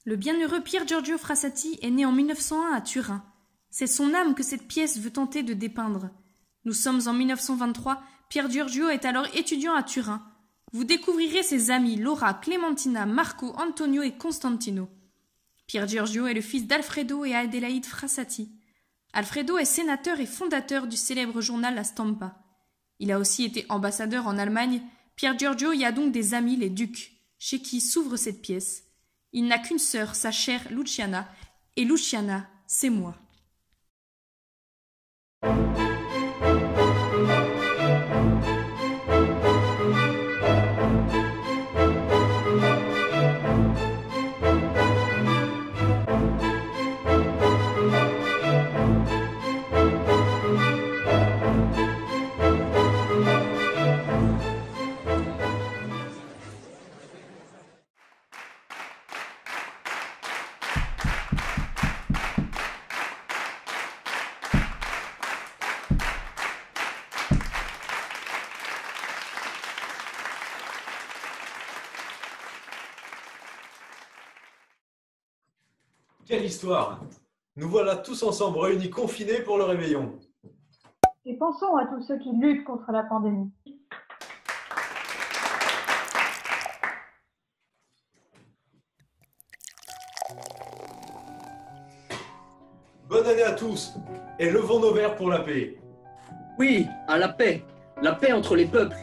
Le bienheureux Pier Giorgio Frassati est né en 1901 à Turin. C'est son âme que cette pièce veut tenter de dépeindre. Nous sommes en 1923, Pier Giorgio est alors étudiant à Turin. Vous découvrirez ses amis Laura, Clementina, Marco, Antonio et Constantino. Pier Giorgio est le fils d'Alfredo et Adelaide Frassati. Alfredo est sénateur et fondateur du célèbre journal La Stampa. Il a aussi été ambassadeur en Allemagne. Pier Giorgio y a donc des amis, les ducs, chez qui s'ouvre cette pièce. Il n'a qu'une sœur, sa chère Luciana, et Luciana, c'est moi. Quelle histoire! Nous voilà tous ensemble réunis confinés pour le réveillon. Et pensons à tous ceux qui luttent contre la pandémie. Bonne année à tous et levons nos verres pour la paix. Oui, à la paix entre les peuples.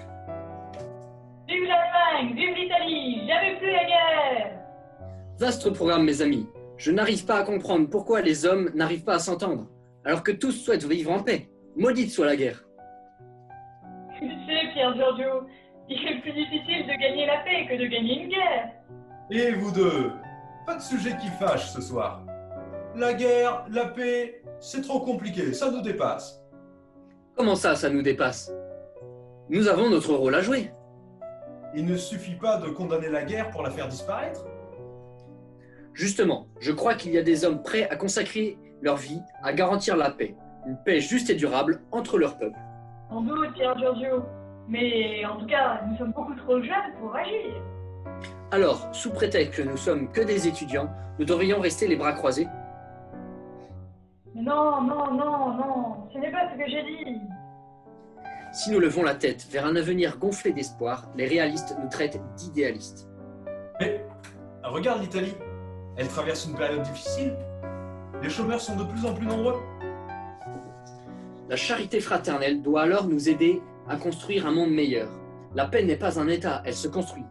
Vive l'Allemagne, vive l'Italie, jamais plus la guerre! Vaste programme, mes amis. Je n'arrive pas à comprendre pourquoi les hommes n'arrivent pas à s'entendre, alors que tous souhaitent vivre en paix. Maudite soit la guerre. Tu sais, Pier Giorgio, il est plus difficile de gagner la paix que de gagner une guerre. Et vous deux, pas de sujet qui fâche ce soir. La guerre, la paix, c'est trop compliqué, ça nous dépasse. Comment ça nous dépasse? Nous avons notre rôle à jouer. Il ne suffit pas de condamner la guerre pour la faire disparaître? Justement, je crois qu'il y a des hommes prêts à consacrer leur vie à garantir la paix, une paix juste et durable entre leurs peuples. Sans doute, Pier Giorgio, mais en tout cas, nous sommes beaucoup trop jeunes pour agir. Alors, sous prétexte que nous sommes que des étudiants, nous devrions rester les bras croisés? Mais non, ce n'est pas ce que j'ai dit. Si nous levons la tête vers un avenir gonflé d'espoir, les réalistes nous traitent d'idéalistes. Mais regarde l'Italie, elle traverse une période difficile. Les chômeurs sont de plus en plus nombreux. La charité fraternelle doit alors nous aider à construire un monde meilleur. La paix n'est pas un état, elle se construit.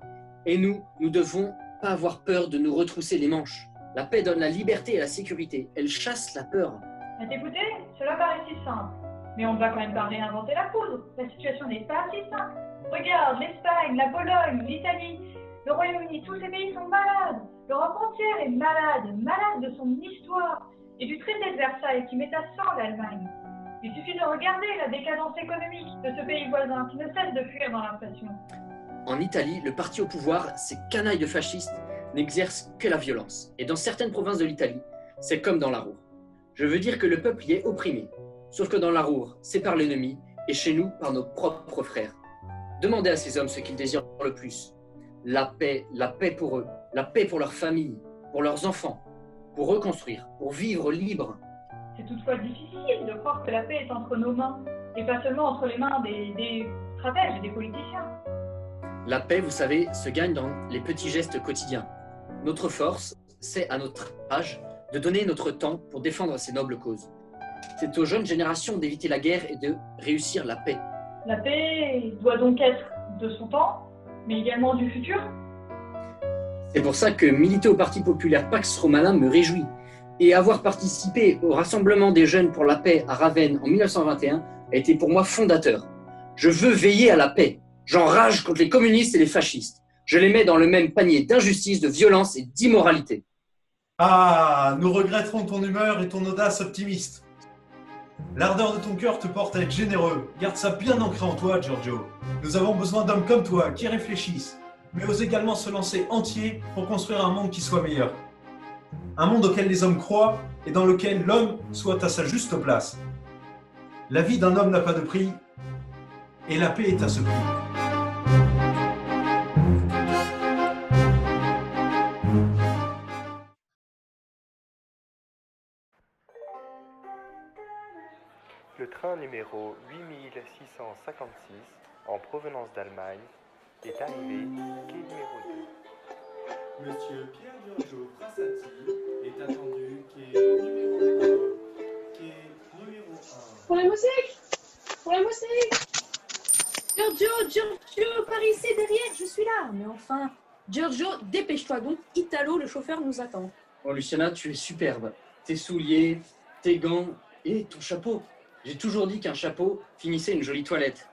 Et nous devons pas avoir peur de nous retrousser les manches. La paix donne la liberté et la sécurité, elle chasse la peur. À t'écouter, cela paraît si simple. Mais on ne va quand même pas réinventer la poudre. La situation n'est pas si simple. Regarde, l'Espagne, la Pologne, l'Italie, le Royaume-Uni, tous ces pays sont malades. L'Europe entière est malade de son histoire et du traité de Versailles qui met à sang l'Allemagne. Il suffit de regarder la décadence économique de ce pays voisin qui ne cesse de fuir dans l'inflation. En Italie, le parti au pouvoir, ces canailles de fascistes, n'exercent que la violence. Et dans certaines provinces de l'Italie, c'est comme dans la Ruhr. Je veux dire que le peuple y est opprimé. Sauf que dans la Ruhr, c'est par l'ennemi, et chez nous, par nos propres frères. Demandez à ces hommes ce qu'ils désirent le plus. La paix pour eux, la paix pour leurs familles, pour leurs enfants, pour reconstruire, pour vivre libre. C'est toutefois difficile de croire que la paix est entre nos mains, et pas seulement entre les mains des stratèges et des politiciens. La paix, vous savez, se gagne dans les petits gestes quotidiens. Notre force, c'est à notre âge de donner notre temps pour défendre ces nobles causes. C'est aux jeunes générations d'éviter la guerre et de réussir la paix. La paix doit donc être de son temps, mais également du futur. C'est pour ça que militer au Parti populaire Pax Romana me réjouit. Et avoir participé au rassemblement des jeunes pour la paix à Ravenne en 1921 a été pour moi fondateur. Je veux veiller à la paix. J'enrage contre les communistes et les fascistes. Je les mets dans le même panier d'injustice, de violence et d'immoralité. Ah, nous regretterons ton humeur et ton audace optimiste. L'ardeur de ton cœur te porte à être généreux. Garde ça bien ancré en toi, Giorgio. Nous avons besoin d'hommes comme toi, qui réfléchissent, mais osent également se lancer entiers pour construire un monde qui soit meilleur. Un monde auquel les hommes croient et dans lequel l'homme soit à sa juste place. La vie d'un homme n'a pas de prix, et la paix est à ce prix. train numéro 8656 en provenance d'Allemagne est arrivé quai numéro 2. Monsieur Pierre Giorgio Frassati est attendu quai numéro 1. Quai numéro 1. Pour la musique! Pour la musique! Giorgio, par ici, derrière, je suis là. Mais enfin, Giorgio, dépêche-toi donc, Italo, le chauffeur nous attend. Oh Luciana, tu es superbe. Tes souliers, tes gants et ton chapeau. J'ai toujours dit qu'un chapeau finissait une jolie toilette.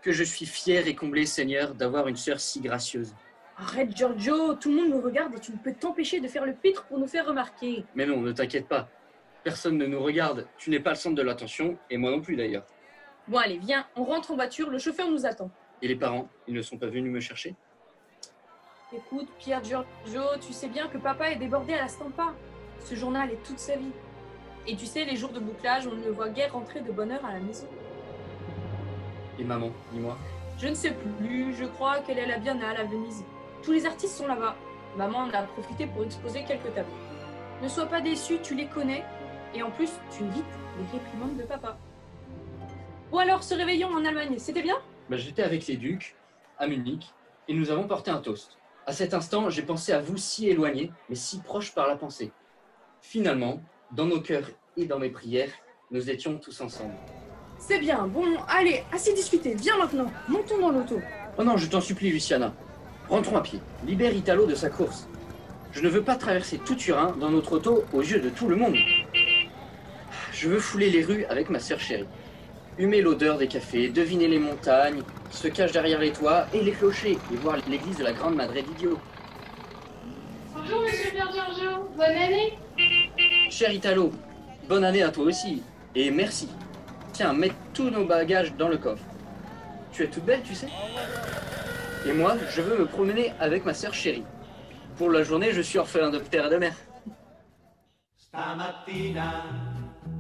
Que je suis fier et comblé, Seigneur, d'avoir une sœur si gracieuse. Arrête, Giorgio, tout le monde nous regarde et tu ne peux t'empêcher de faire le pitre pour nous faire remarquer. Mais non, ne t'inquiète pas. Personne ne nous regarde. Tu n'es pas le centre de l'attention, et moi non plus d'ailleurs. Bon, allez, viens, on rentre en voiture, le chauffeur nous attend. Et les parents, ils ne sont pas venus me chercher? Écoute, Pierre Giorgio, tu sais bien que papa est débordé à la Stampa. Ce journal est toute sa vie. Et tu sais, les jours de bouclage, on ne le voit guère rentrer de bonne heure à la maison. Et maman, dis-moi. Je ne sais plus, je crois qu'elle est à la Biennale à Venise. Tous les artistes sont là-bas. Maman en a profité pour exposer quelques tableaux. Ne sois pas déçu, tu les connais. Et en plus, tu évites les réprimandes de papa. Bon alors, ce réveillon en Allemagne, c'était bien? J'étais avec les ducs, à Munich, et nous avons porté un toast. À cet instant, j'ai pensé à vous si éloignés, mais si proches par la pensée. Finalement, dans nos cœurs et dans mes prières, nous étions tous ensemble. C'est bien, bon, allez, assez discuté, viens maintenant, montons dans l'auto. Oh non, je t'en supplie, Luciana. Rentrons à pied, libère Italo de sa course. Je ne veux pas traverser tout Turin dans notre auto aux yeux de tout le monde. Je veux fouler les rues avec ma sœur chérie. Humer l'odeur des cafés, deviner les montagnes qui se cachent derrière les toits et les clochers, et voir l'église de la Grande Madre d'Idio. Bonjour Monsieur Pierre Giorgio, bonne année. Cher Italo, bonne année à toi aussi, et merci. Tiens, mets tous nos bagages dans le coffre. Tu es toute belle, tu sais. Et moi, je veux me promener avec ma sœur chérie. Pour la journée, je suis orphelin de père et de mère. Stamattina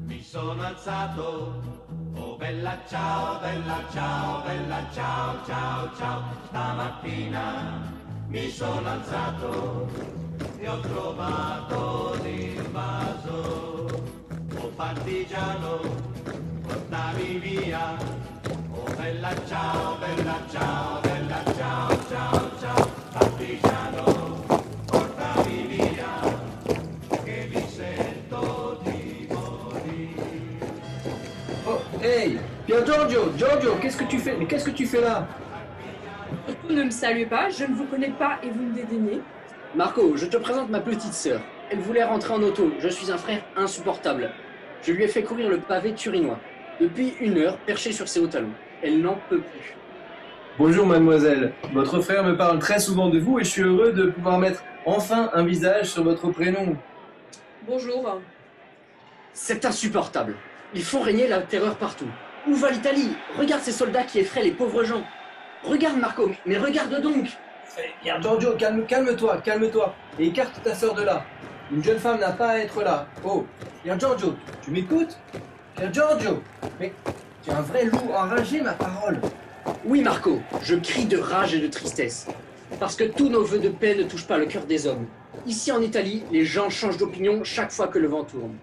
mi sono alzato, oh bella ciao, ciao, ciao, ciao. Stamattina mi sono alzato e ho trovato l'invaso, oh partigiano, portami via, oh bella ciao, ciao, ciao, ciao, partigiano, portami via, che mi sento di morire. Oh, hey, Pierre Giorgio, qu'est-ce que tu fais? Mais qu'est-ce que tu fais là? Surtout ne me saluez pas, je ne vous connais pas et vous me dédaignez. Marco, je te présente ma petite sœur. Elle voulait rentrer en auto, je suis un frère insupportable. Je lui ai fait courir le pavé turinois. Depuis 1 heure, perché sur ses hauts talons. Elle n'en peut plus. Bonjour mademoiselle, votre frère me parle très souvent de vous et je suis heureux de pouvoir mettre enfin un visage sur votre prénom. Bonjour. C'est insupportable. Ils font régner la terreur partout. Où va l'Italie? Regarde ces soldats qui effraient les pauvres gens. Regarde Marco, mais regarde donc. Pierre Giorgio, calme-toi, et écarte ta sœur de là. Une jeune femme n'a pas à être là. Oh, Pierre Giorgio, tu m'écoutes? Pierre Giorgio, mais tu es un vrai loup enragé, ma parole. Oui Marco, je crie de rage et de tristesse. Parce que tous nos vœux de paix ne touchent pas le cœur des hommes. Ici en Italie, les gens changent d'opinion chaque fois que le vent tourne.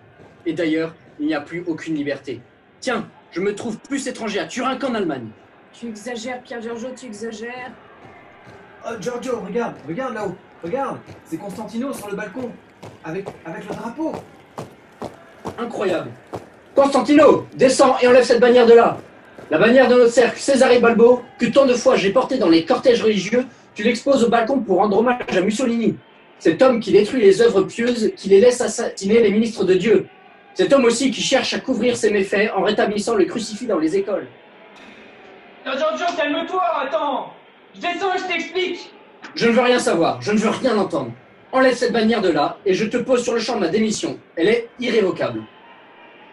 Et d'ailleurs, il n'y a plus aucune liberté. Tiens, je me trouve plus étranger à Turin qu'en Allemagne. Tu exagères, Pierre Giorgio, tu exagères. Oh Giorgio, regarde là-haut, regarde, c'est Constantino sur le balcon, avec le drapeau. Incroyable. Constantino, descends et enlève cette bannière de là. La bannière de notre cercle, Cesare Balbo, que tant de fois j'ai portée dans les cortèges religieux, tu l'exposes au balcon pour rendre hommage à Mussolini. Cet homme qui détruit les œuvres pieuses, qui les laisse assassiner les ministres de Dieu. Cet homme aussi qui cherche à couvrir ses méfaits en rétablissant le crucifix dans les écoles. Giorgio, calme-toi, attends. Je descends et je t'explique. Je ne veux rien savoir, je ne veux rien entendre. Enlève cette bannière de là et je te pose sur le champ de ma démission. Elle est irrévocable.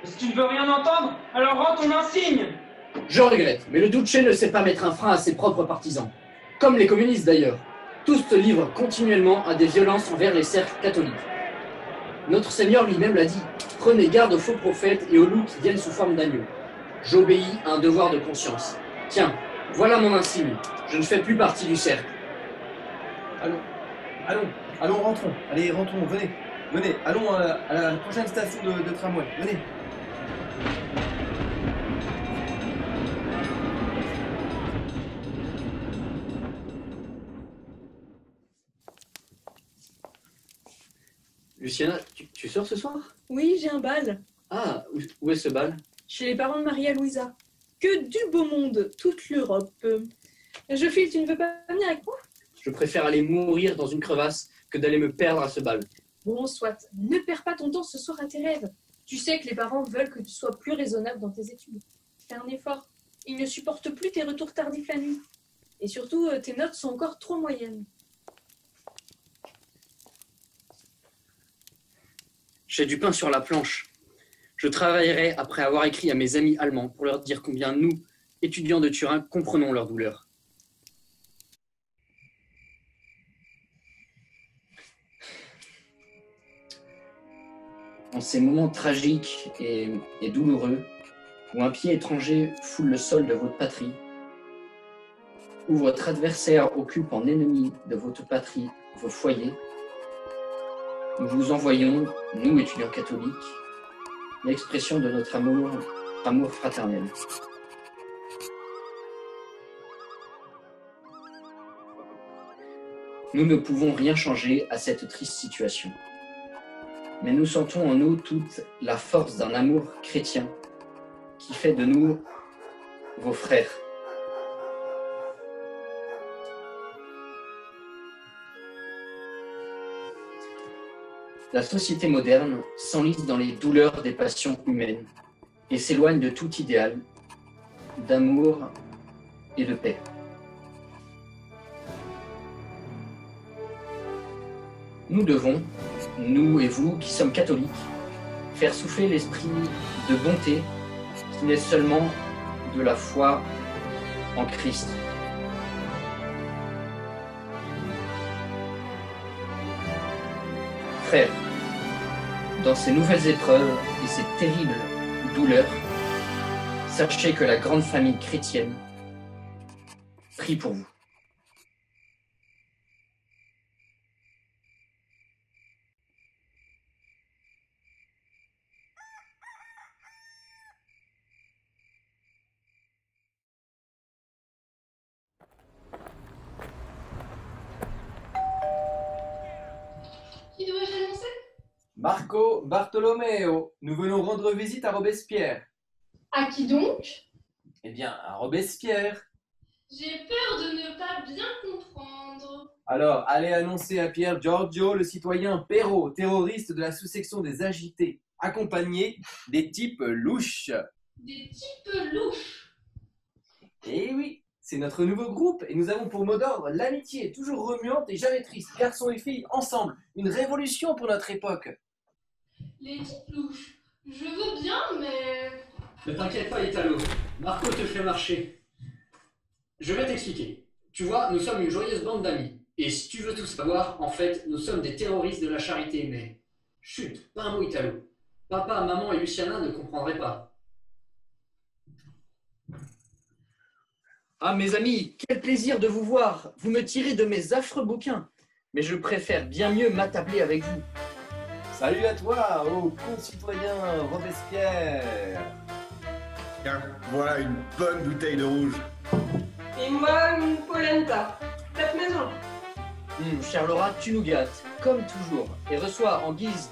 Si tu ne veux rien entendre, alors rends ton insigne. Je regrette, mais le Duce ne sait pas mettre un frein à ses propres partisans. Comme les communistes d'ailleurs. Tous se livrent continuellement à des violences envers les cercles catholiques. Notre Seigneur lui-même l'a dit. Prenez garde aux faux prophètes et aux loups qui viennent sous forme d'agneaux. J'obéis à un devoir de conscience. Tiens, voilà mon insigne. Je ne fais plus partie du cercle. Allons, rentrons. Allez, rentrons, venez, allons à la prochaine station de tramway, venez. Luciana, tu sors ce soir? Oui, j'ai un bal. Ah, où est ce bal? Chez les parents de Maria Louisa. Que du beau monde, toute l'Europe. Je file, tu ne veux pas venir avec moi? Je préfère aller mourir dans une crevasse que d'aller me perdre à ce bal. Bon, soit. Ne perds pas ton temps ce soir à tes rêves. Tu sais que les parents veulent que tu sois plus raisonnable dans tes études. Fais un effort. Ils ne supportent plus tes retours tardifs la nuit. Et surtout, tes notes sont encore trop moyennes. J'ai du pain sur la planche. Je travaillerai après avoir écrit à mes amis allemands pour leur dire combien nous, étudiants de Turin, comprenons leur douleur. En ces moments tragiques et douloureux, où un pied étranger foule le sol de votre patrie, où votre adversaire occupe en ennemi de votre patrie vos foyers, nous vous envoyons, nous étudiants catholiques, l'expression de notre amour fraternel. Nous ne pouvons rien changer à cette triste situation, mais nous sentons en nous toute la force d'un amour chrétien qui fait de nous vos frères. La société moderne s'enlise dans les douleurs des passions humaines et s'éloigne de tout idéal d'amour et de paix. Nous devons, nous et vous qui sommes catholiques, faire souffler l'esprit de bonté qui naît seulement de la foi en Christ. Frères, dans ces nouvelles épreuves et ces terribles douleurs, sachez que la grande famille chrétienne prie pour vous. Qui dois-je annoncer? Marco Bartolomeo, nous venons rendre visite à Robespierre. À qui donc? Eh bien, à Robespierre. J'ai peur de ne pas bien comprendre. Alors, allez annoncer à Pierre Giorgio, le citoyen Perrault, terroriste de la sous-section des agités, accompagné des types louches. Des types louches? Eh oui, c'est notre nouveau groupe et nous avons pour mot d'ordre l'amitié, toujours remuante et jamais triste. Garçons et filles, ensemble, une révolution pour notre époque. Les types louches? Je veux bien, mais... Ne t'inquiète pas, Italo. Marco te fait marcher. Je vais t'expliquer. Tu vois, nous sommes une joyeuse bande d'amis. Et si tu veux tout savoir, en fait, nous sommes des terroristes de la charité, mais... Chut, pas un mot, Italo. Papa, maman et Luciana ne comprendraient pas. Ah, mes amis, quel plaisir de vous voir. Vous me tirez de mes affreux bouquins. Mais je préfère bien mieux m'attabler avec vous. Salut à toi, ô concitoyen Robespierre. Tiens, voilà une bonne bouteille de rouge. Et moi, une polenta. Faites maison. Chère Laura, tu nous gâtes, comme toujours, et reçois en guise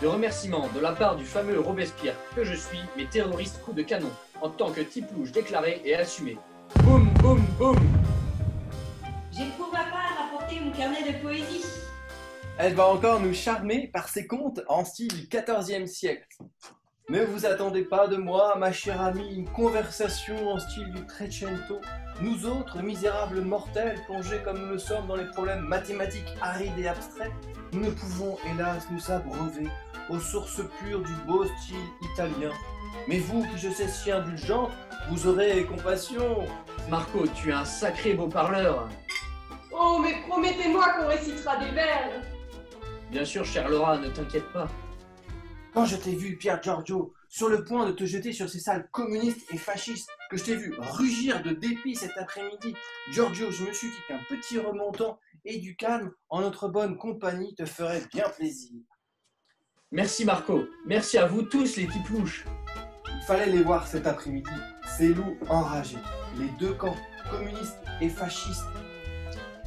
de remerciement de la part du fameux Robespierre que je suis, mes terroristes coups de canon, en tant que type louche déclaré et assumé. Boum, boum, boum. J'ai pour ma part apporté mon carnet de poésie. Elle va encore nous charmer par ses contes en style du XIVe siècle. Ne vous attendez pas de moi, ma chère amie, une conversation en style du Trecento. Nous autres, misérables mortels, plongés comme nous le sommes dans les problèmes mathématiques arides et abstraits, nous ne pouvons, hélas, nous abreuver aux sources pures du beau style italien. Mais vous, qui je sais si indulgente, vous aurez compassion. Marco, tu es un sacré beau parleur. Oh, mais promettez-moi qu'on récitera des vers. Bien sûr, chère Laura, ne t'inquiète pas. Quand je t'ai vu, Pierre Giorgio, sur le point de te jeter sur ces salles communistes et fascistes, que je t'ai vu rugir de dépit cet après-midi, Giorgio, je me suis dit qu'un petit remontant et du calme en notre bonne compagnie te ferait bien plaisir. Merci Marco, merci à vous tous les types louches. Il fallait les voir cet après-midi, ces loups enragés, les deux camps, communistes et fascistes.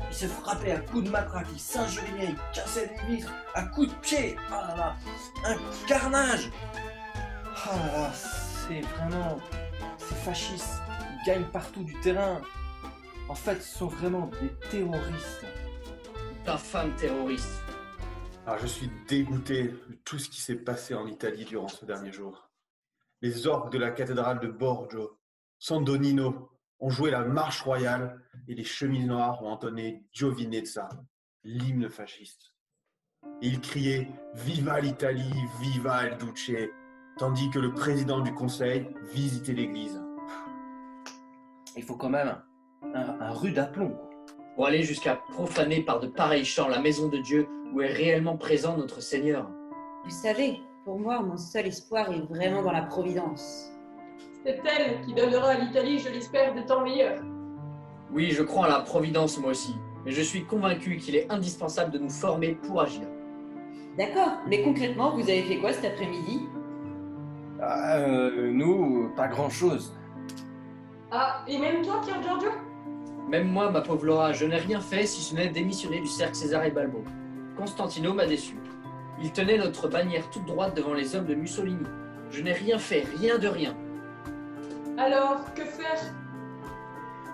Ils se frappaient à coups de matraque, ils s'injuriaient, ils cassaient des vitres, à coups de pied. Oh là là, un carnage. Oh là là, c'est vraiment... Ces fascistes, ils gagnent partout du terrain. En fait, ce sont vraiment des terroristes. D'infâmes terroristes. Alors, je suis dégoûté de tout ce qui s'est passé en Italie durant ce dernier jour. Les orgues de la cathédrale de Borgio, San Donino, ont joué la marche royale et les chemises noires ont entonné Giovinezza, l'hymne fasciste. Et ils criaient « Viva l'Italie, viva il Duce !» tandis que le président du conseil visitait l'église. Il faut quand même un rude aplomb. Pour aller jusqu'à profaner par de pareils chants la maison de Dieu où est réellement présent notre Seigneur. Vous savez, pour moi, mon seul espoir est vraiment dans la Providence. C'est elle qui donnera à l'Italie, je l'espère, de temps meilleurs. Oui, je crois en la providence moi aussi, mais je suis convaincu qu'il est indispensable de nous former pour agir. D'accord, mais concrètement, vous avez fait quoi cet après-midi? Nous, pas grand-chose. Ah, et même toi, Pier Giorgio? Même moi, ma pauvre Laura, je n'ai rien fait si ce n'est démissionner du cercle César et Balbo. Constantino m'a déçu. Il tenait notre bannière toute droite devant les hommes de Mussolini. Je n'ai rien fait, rien de rien. Alors, que faire?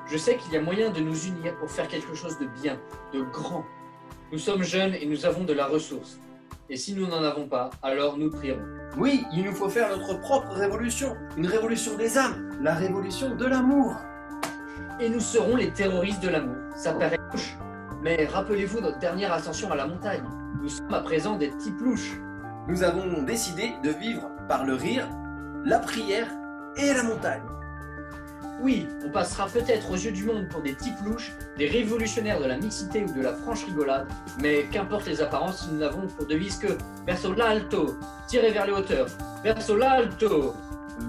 Je sais qu'il y a moyen de nous unir pour faire quelque chose de bien, de grand. Nous sommes jeunes et nous avons de la ressource. Et si nous n'en avons pas, alors nous prierons. Oui, il nous faut faire notre propre révolution. Une révolution des âmes, la révolution de l'amour. Et nous serons les terroristes de l'amour. Ça paraît louche. Mais rappelez-vous notre dernière ascension à la montagne. Nous sommes à présent des types louches. Nous avons décidé de vivre par le rire, la prière et la montagne. Oui, on passera peut-être aux yeux du monde pour des types louches, des révolutionnaires de la mixité ou de la franche rigolade, mais qu'importe les apparences, nous n'avons pour devise que verso l'alto, tirez vers les hauteurs, verso l'alto,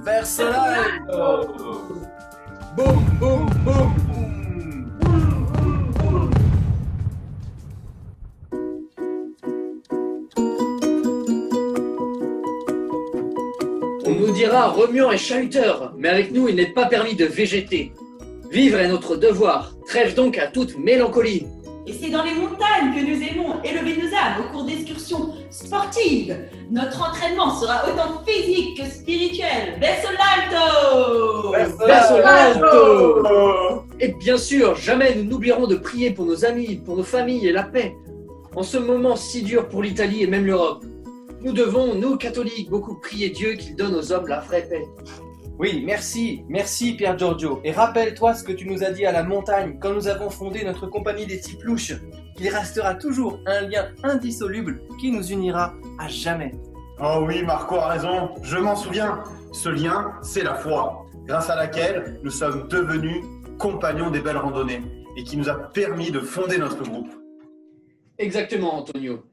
verso l'alto. Boum, boum, boum. On nous dira remuant et chahuteur, mais avec nous il n'est pas permis de végéter. Vivre est notre devoir, trêve donc à toute mélancolie. Et c'est dans les montagnes que nous aimons élever nos âmes au cours d'excursions sportives. Notre entraînement sera autant physique que spirituel. Verso l'alto! Verso l'alto! Et bien sûr, jamais nous n'oublierons de prier pour nos amis, pour nos familles et la paix. En ce moment si dur pour l'Italie et même l'Europe, nous devons, nous catholiques, beaucoup prier Dieu qu'il donne aux hommes la vraie paix. Oui, merci Pier Giorgio. Et rappelle-toi ce que tu nous as dit à la montagne quand nous avons fondé notre compagnie des types louches. Il restera toujours un lien indissoluble qui nous unira à jamais. Oh oui, Marco a raison, je m'en souviens. Ce lien, c'est la foi, grâce à laquelle nous sommes devenus compagnons des belles randonnées et qui nous a permis de fonder notre groupe. Exactement, Antonio.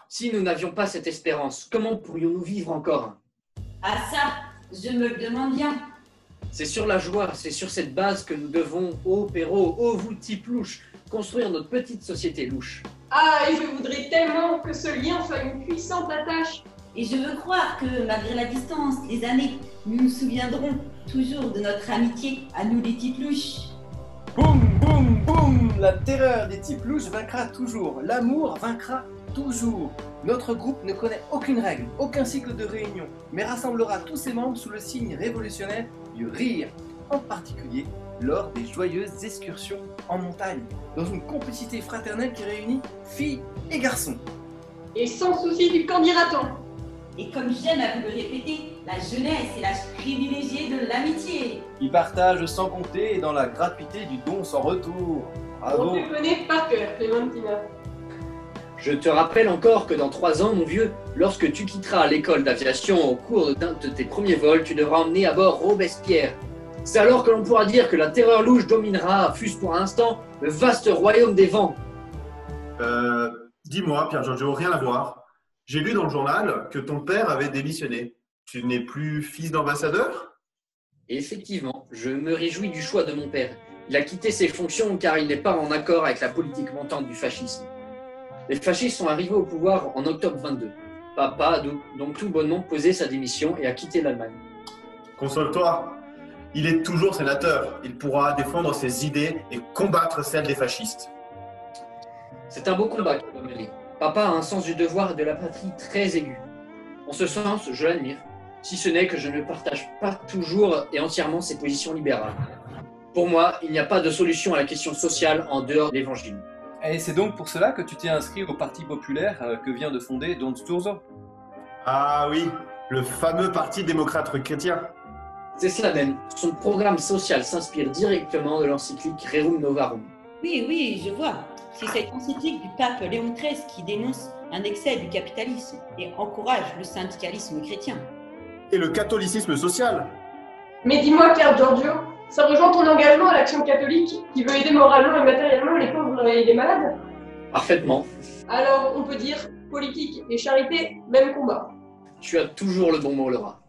Si nous n'avions pas cette espérance, comment pourrions-nous vivre encore? Ah ça, je me le demande bien. C'est sur la joie, c'est sur cette base que nous devons, ô Perrault, ô vous types louches, construire notre petite société louche. Ah, et je voudrais tellement que ce lien soit une puissante attache. Et je veux croire que, malgré la distance, les années, nous nous souviendrons toujours de notre amitié à nous les types louches. Boum, boum, boum! La terreur des types louches vaincra toujours. L'amour vaincra toujours. Notre groupe ne connaît aucune règle, aucun cycle de réunion, mais rassemblera tous ses membres sous le signe révolutionnaire du rire, en particulier lors des joyeuses excursions en montagne, dans une complicité fraternelle qui réunit filles et garçons. Et sans souci du candidaton. Et comme j'aime à vous le répéter, la jeunesse est l'âge privilégié de l'amitié. Qui partage sans compter et dans la gratuité du don sans retour. Bravo. On te connaît par cœur, Clémentina. Je te rappelle encore que dans 3 ans, mon vieux, lorsque tu quitteras l'école d'aviation au cours d'un de tes premiers vols, tu devras emmener à bord Robespierre. C'est alors que l'on pourra dire que la terreur louche dominera, fût-ce pour un instant, le vaste royaume des vents. Dis-moi, Pier Giorgio, rien à voir. J'ai lu dans le journal que ton père avait démissionné. Tu n'es plus fils d'ambassadeur? Effectivement, je me réjouis du choix de mon père. Il a quitté ses fonctions car il n'est pas en accord avec la politique montante du fascisme. Les fascistes sont arrivés au pouvoir en octobre 22. Papa a donc tout bonnement posé sa démission et a quitté l'Allemagne. Console-toi, il est toujours sénateur. Il pourra défendre ses idées et combattre celles des fascistes. C'est un beau combat qu'il doit mener. Papa a un sens du devoir et de la patrie très aigu. En ce sens, je l'admire, si ce n'est que je ne partage pas toujours et entièrement ses positions libérales. Pour moi, il n'y a pas de solution à la question sociale en dehors de l'Évangile. Et c'est donc pour cela que tu t'es inscrit au Parti populaire que vient de fonder Don Sturzo. Ah oui, le fameux Parti démocrate chrétien. C'est cela même. Son programme social s'inspire directement de l'encyclique Rerum Novarum. Oui, je vois. C'est cette encyclique du pape Léon XIII qui dénonce un excès du capitalisme et encourage le syndicalisme chrétien. Et le catholicisme social. Mais dis-moi, Pierre Giorgio, ça rejoint ton engagement à l'action catholique qui veut aider moralement et matériellement les pauvres et les malades? Parfaitement. Alors, on peut dire politique et charité, même combat. Tu as toujours le bon mot, Laura.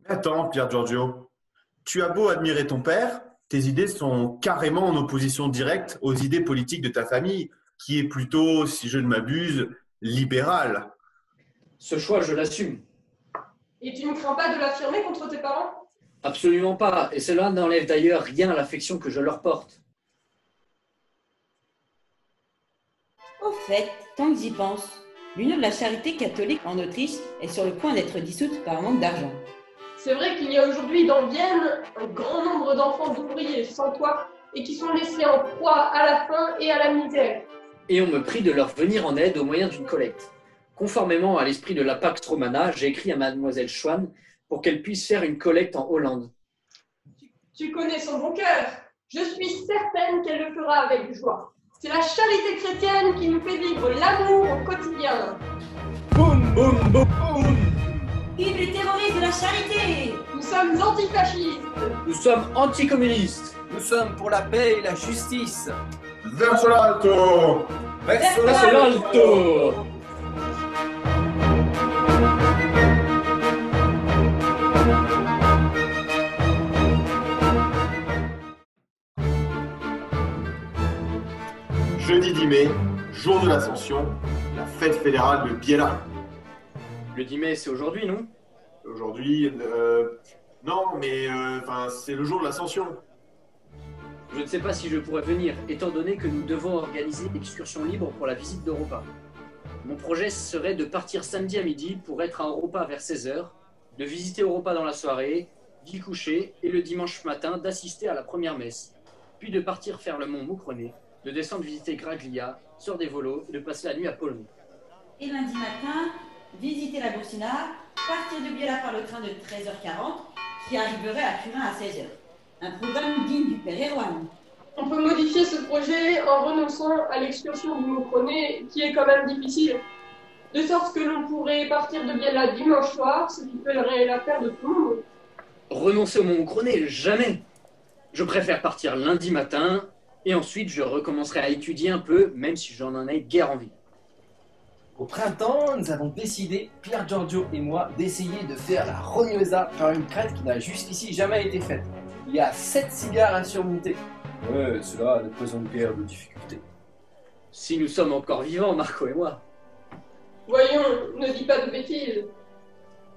Attends, Pierre Giorgio, tu as beau admirer ton père, tes idées sont carrément en opposition directe aux idées politiques de ta famille, qui est plutôt, si je ne m'abuse, libérale. Ce choix, je l'assume. Et tu ne crains pas de l'affirmer contre tes parents? Absolument pas, et cela n'enlève d'ailleurs rien à l'affection que je leur porte. Au fait, tant que j'y pense, l'Union de la Charité catholique en Autriche est sur le point d'être dissoute par manque d'argent. C'est vrai qu'il y a aujourd'hui dans Vienne un grand nombre d'enfants d'ouvriers sans toit et qui sont laissés en proie à la faim et à la misère. Et on me prie de leur venir en aide au moyen d'une collecte. Conformément à l'esprit de la Pax Romana, j'ai écrit à mademoiselle Schwann pour qu'elle puisse faire une collecte en Hollande. Tu connais son bon cœur. Je suis certaine qu'elle le fera avec joie. C'est la charité chrétienne qui nous fait vivre l'amour au quotidien. Boum, boum, boum, boum. Vive les terroristes de la charité! Nous sommes antifascistes. Nous sommes anticommunistes. Nous sommes pour la paix et la justice. Verso l'alto! Verso l'alto! Jeudi 10 mai, jour de l'Ascension, la fête fédérale de Biella. Le 10 mai, c'est aujourd'hui, non? Aujourd'hui, non, mais c'est le jour de l'Ascension. Je ne sais pas si je pourrais venir, étant donné que nous devons organiser une excursion libre pour la visite d'Europa. Mon projet serait de partir samedi à midi pour être à Europa vers 16h, de visiter Europa dans la soirée, d'y coucher et le dimanche matin d'assister à la première messe, puis de partir faire le mont Moucroné, de descendre visiter Graglia, sur des volos et de passer la nuit à Polony. Et lundi matin, visiter la Boursina, partir de Biella par le train de 13h40 qui arriverait à Turin à 16h. Un programme digne du père Erwan. On peut modifier ce projet en renonçant à l'excursion du Moucroné qui est quand même difficile. De sorte que l'on pourrait partir de Biella dimanche soir, ce qui ferait l'affaire de tout le monde. Renoncer au mont Moucroné, jamais! Je préfère partir lundi matin et ensuite je recommencerai à étudier un peu, même si j'en ai guère envie. Au printemps, nous avons décidé, Pierre Giorgio et moi, d'essayer de faire la Rognosa par une crête qui n'a jusqu'ici jamais été faite. Il y a 7 cigares à surmonter. Ouais, cela ne présente guère de difficulté. Si nous sommes encore vivants, Marco et moi. Voyons, ne dis pas de bêtises.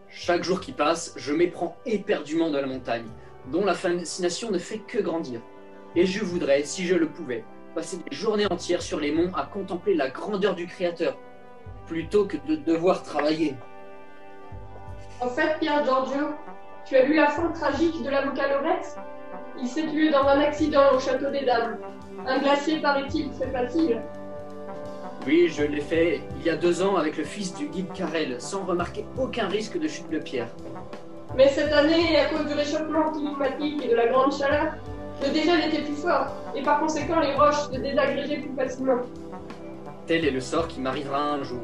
Chaque jour qui passe, je m'éprends éperdument de la montagne, dont la fascination ne fait que grandir. Et je voudrais, si je le pouvais, passer des journées entières sur les monts à contempler la grandeur du Créateur, plutôt que de devoir travailler. En fait, Pierre Giorgio, tu as lu la fin tragique de l'avocat Lorette? Il s'est tué dans un accident au château des Dames. Un glacier, paraît-il, c'est facile. Oui, je l'ai fait il y a 2 ans avec le fils du guide Carrel, sans remarquer aucun risque de chute de pierre. Mais cette année, à cause du réchauffement climatique et de la grande chaleur, le dégel était plus fort, et par conséquent les roches se désagrégeaient plus facilement. Tel est le sort qui m'arrivera un jour.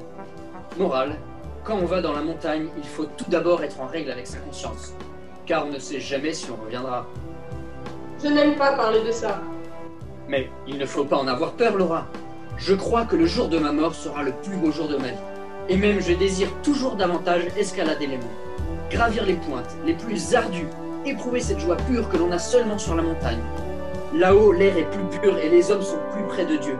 Morale, quand on va dans la montagne, il faut tout d'abord être en règle avec sa conscience, car on ne sait jamais si on reviendra. Je n'aime pas parler de ça. Mais il ne faut pas en avoir peur, Laura. Je crois que le jour de ma mort sera le plus beau jour de ma vie. Et même je désire toujours davantage escalader les monts, gravir les pointes les plus ardues, éprouver cette joie pure que l'on a seulement sur la montagne. Là-haut, l'air est plus pur et les hommes sont plus près de Dieu.